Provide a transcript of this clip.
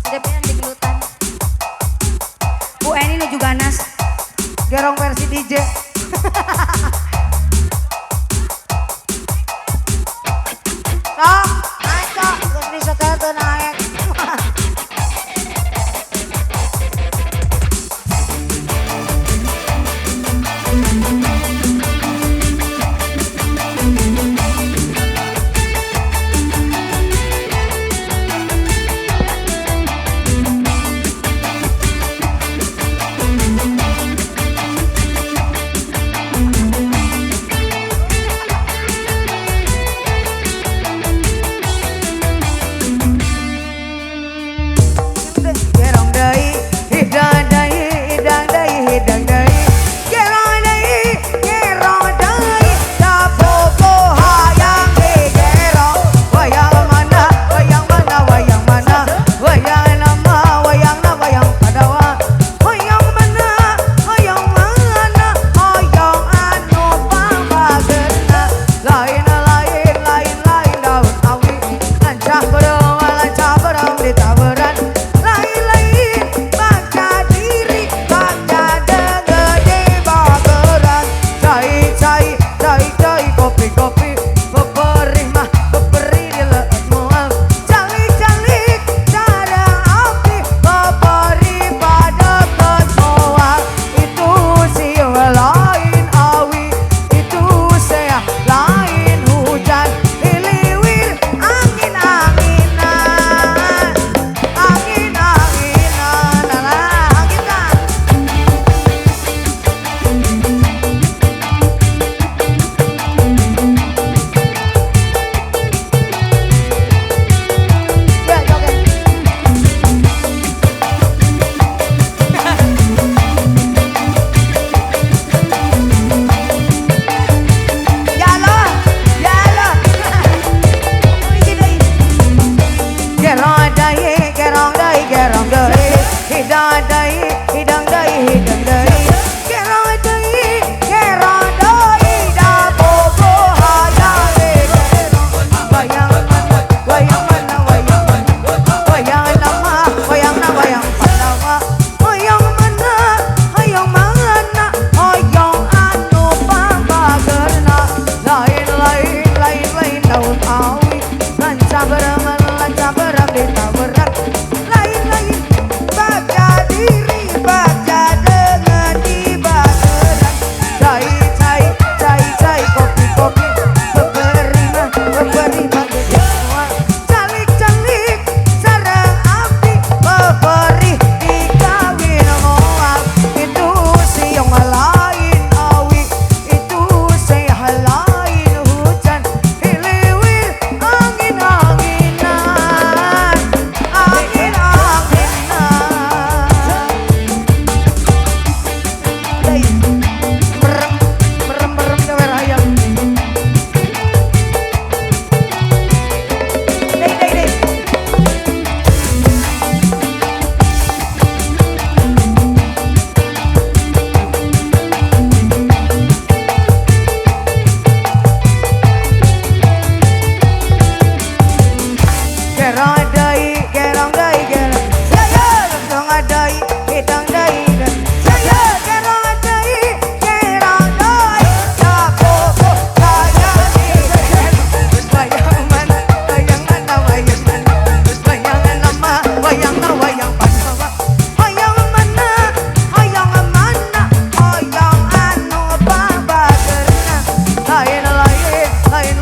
Depan di gelutan. Bu Eni nuju ganas. Gerong versi DJ. Sok, ayo, terus di setel tuh naik. Gerong deui, hidang deui, hidang deui, hidang deui. Gerong deui, gerong deui. Da bobo hayang gerong. Wayang mana, wayang mana, wayang mana. Wayang nama, wayang na, wayang padawa. Wayang mana, wayang mana. Wayang anu pambageuna. Lain lain lain lain daun awi. Lancah berem, lancah berem di taberan. Hidang deui, hidang deui, hidang deui. Gerong deui, gerong deui. Da bobo hayang gerong. Wayang mana, wayang mana, wayang mana. Wayang nama, wayang na, wayang padawa. Wayang mana, wayang mana. Wayang anu pambageuna. Lain lain lain lain daun awi. Lancah berem, lancah berem di taberan. Lain lain baca diri, baca dengan dibageran. Cai cai cai cai kopi kopi. Beberima beberima gede semua. Calik calik sareng api. Beberi dikawin moal. Itu siang lain awi. Itu saya lain hujan. Hiliwir angin anginan. Angin anginan. Merem merem merem kewer hayang. Dei dei dei. Gerong deui, gerong deui, gerong. Saya gerong deui, hidang deui. Saya gerong deui, gerong deui. Da bobo hayang gerong. Wayang mana, wayang mana, wayang mana. Wayang nama, wayang na, wayang padawa. Wayang mana, wayang mana. Wayang anu pambageuna. Lain lain lain